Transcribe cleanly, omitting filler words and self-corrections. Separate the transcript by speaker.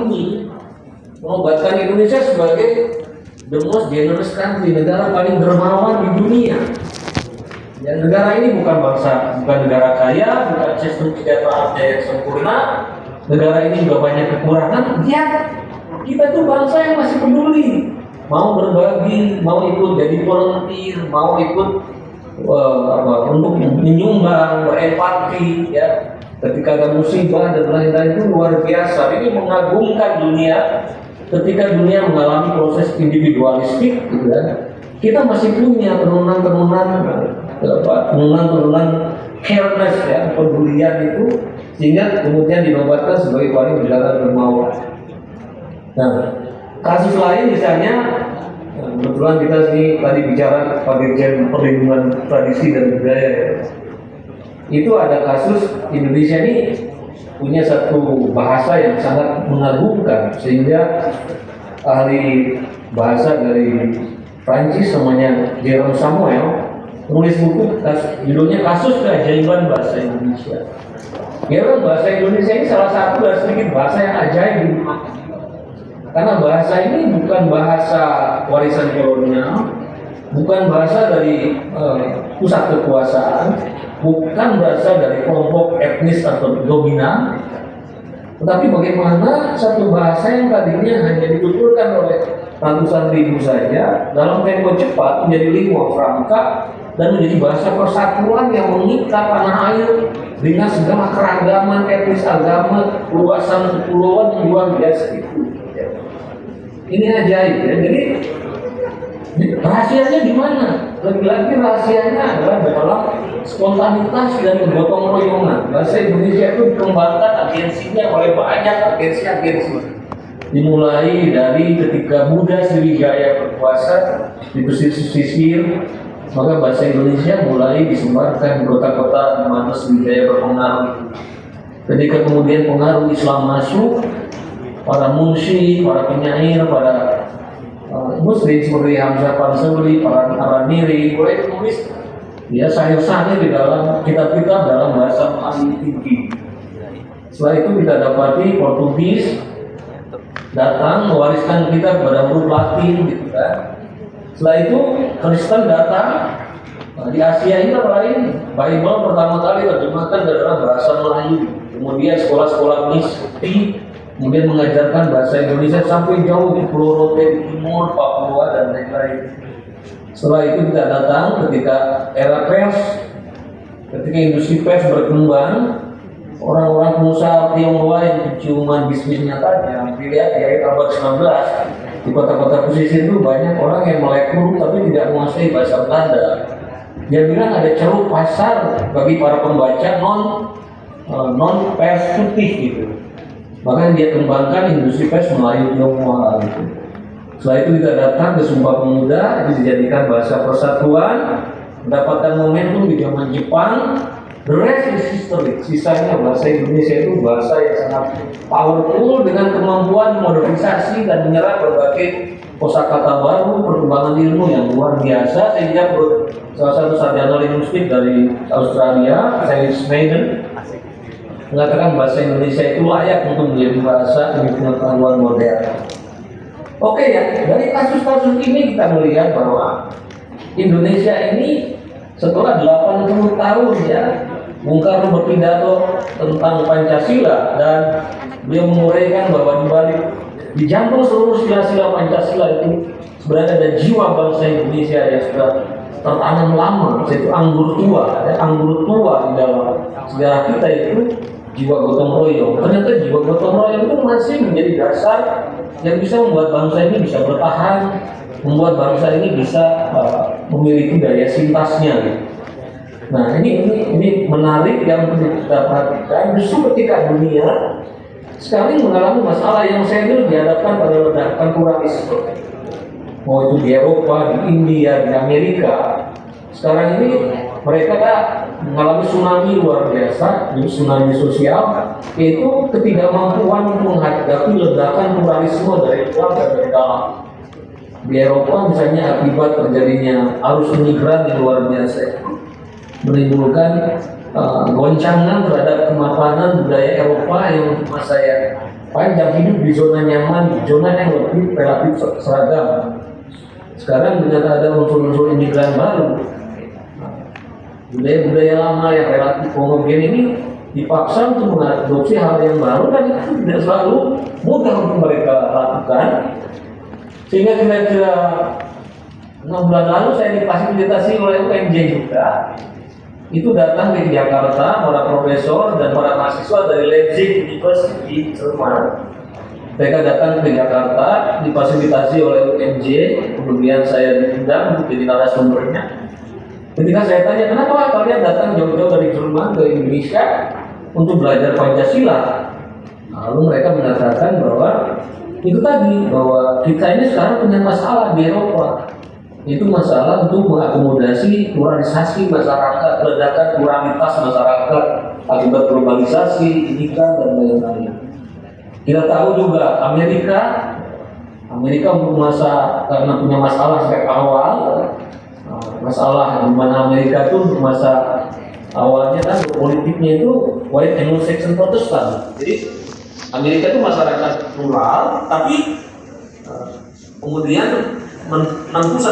Speaker 1: ini menobatkan Indonesia sebagai the most generous country, negara paling dermawan di dunia. Ya, negara ini bukan negara kaya, bukan sistem kesejahteraan yang sempurna. Negara ini juga banyak kekurangan. Ya, kita tuh bangsa yang masih peduli, mau berbagi, mau ikut jadi volunteer, mau ikut untuk menyumbang, berempati, ya. Ketika ada musibah dan lain-lain itu luar biasa. Ini mengagumkan dunia. Ketika dunia mengalami proses individualistik, gitu kan, kita masih punya turunan-turunan careness, ya, pedulian itu, sehingga kemudian dinobatkan sebagai paling negara dermawan. Nah, kasus lain misalnya, kebetulan kita sini tadi bicara Dirjen Perlindungan Tradisi dan Budaya, ya. Itu ada kasus Indonesia ini punya satu bahasa yang sangat mengagumkan, sehingga ahli bahasa dari Prancis namanya Jérôme Samuel menulis buku judulnya Kasus Keajaiban Bahasa Indonesia. Memang bahasa Indonesia ini salah satu dari sedikit bahasa yang ajaib, karena bahasa ini bukan bahasa warisan kolonial, bukan bahasa dari pusat kekuasaan, bukan berasal dari kelompok etnis atau dominan, tetapi bagaimana satu bahasa yang tadinya hanya dituturkan oleh ratusan ribu saja dalam tempo cepat menjadi lingua franca dan menjadi bahasa persatuan yang mengikat tanah air dengan segala keragaman etnis, agama, luasan kepulauan yang luar biasa itu. Ini ajaib, ya. Jadi rahasianya di mana? Lagi-lagi rahasianya adalah dalam spontanitas dan gotong royongan. Bahasa Indonesia itu dikembangkan agensinya oleh banyak agensi-agensi. Dimulai dari ketika Buddha Sriwijaya berkuasa di pesisir, maka bahasa Indonesia mulai disebarkan di kota-kota di mana Sriwijaya berpengaruh. Ketika kemudian pengaruh Islam masuk, para munshi, para penyair, para Muslim seperti Hamzah Pansori, para Araniri, mulai menulis syair-syair di dalam kitab-kitab dalam bahasa Melayu tinggi. Setelah itu kita dapati Portugis datang mewariskan kita kepada huruf Latin, gitu kan. Setelah itu Kristen datang. Di Asia ini lain, Bible pertama kali terjemahkan dalam bahasa Melayu. Kemudian sekolah-sekolah misi kemudian mengajarkan bahasa Indonesia sampai jauh di Pulau Rote di timur, Papua dan lain-lain. Setelah itu kita datang ketika era pers, ketika industri pers berkembang, orang-orang pengusaha Tionghoa yang penciuman bisnisnya tajam, dilihat di akhir abad 19 di kota-kota pesisir itu banyak orang yang melek huruf tapi tidak menguasai bahasa Belanda. Dia bilang ada ceruk pasar bagi para pembaca non pers putih gitu. Maka dia kembangkan industri pers Melayu Tionghoa gitu. Setelah itu kita datang ke Sumpah Pemuda, itu dijadikan bahasa persatuan, mendapatkan momentum di zaman Jepang. The rest is history. Sisanya bahasa Indonesia itu bahasa yang sangat powerful dengan kemampuan modernisasi dan menyerap berbagai kosakata baru, perkembangan ilmu yang luar biasa, sehingga salah satu sarjana linguistik dari Australia, Alice Maiden, mengatakan bahasa Indonesia itu layak untuk menjadi bahasa dengan pengetahuan modern. Oke, ya, dari kasus-kasus ini kita melihat bahwa Indonesia ini setelah 80 tahun, ya, Bung Karno berpidato tentang Pancasila dan beliau menguraikan bahwa di jantung seluruh sila-sila Pancasila itu sebenarnya ada jiwa bangsa Indonesia yang sudah tertanam lama, yaitu anggur tua, ya, anggur tua di dalam sejarah kita itu jiwa gotong royong. Ternyata jiwa gotong royong itu masih menjadi dasar yang bisa membuat bangsa ini bisa bertahan, membuat bangsa ini bisa memiliki daya sintasnya. Nah, ini menarik yang perlu kita perhatikan. Justru ketika dunia sekarang mengalami masalah yang serius dihadapkan pada ledakan pluralisme, mau itu di Eropa, di India, di Amerika. Sekarang ini mereka mengalami tsunami luar biasa, tsunami sosial, yaitu ketidakmampuan menghadapi ledakan pluralisme dari luar dan dari dalam. Di Eropa misalnya akibat terjadinya arus imigran yang luar biasa menimbulkan goncangan terhadap kemapanan budaya Eropa yang masa saya panjang hidup di zona nyaman, zona yang lebih relatif seragam. Sekarang dengan ada unsur-unsur imigran baru, budaya-budaya lama yang relatif homogen ini dipaksa untuk mengadopsi hal yang baru, dan itu tidak selalu mudah untuk mereka lakukan. Sehingga kira-kira 6 bulan lalu saya difasilitasi oleh UNJ juga. Itu datang dari Jakarta, para profesor dan para mahasiswa dari Leipzig University, Jerman. Mereka datang ke Jakarta, difasilitasi oleh UNJ, kemudian saya diundang untuk jadi narasumbernya. Ketika saya tanya, kenapa kalian datang jauh-jauh dari Jerman ke Indonesia untuk belajar Pancasila? Lalu mereka mengatakan bahwa itu tadi, bahwa kita ini sekarang punya masalah di Eropa. Itu masalah untuk mengakomodasi pluralisasi masyarakat, ledakan pluralitas masyarakat akibat globalisasi, pendidikan dan lain-lain. Kita tahu juga Amerika untuk karena punya masalah sejak awal, masalah di mana Amerika itu masa awalnya kan politiknya itu white Anglo-Saxon Protestant. Jadi Amerika itu masyarakat plural, tapi kemudian 60%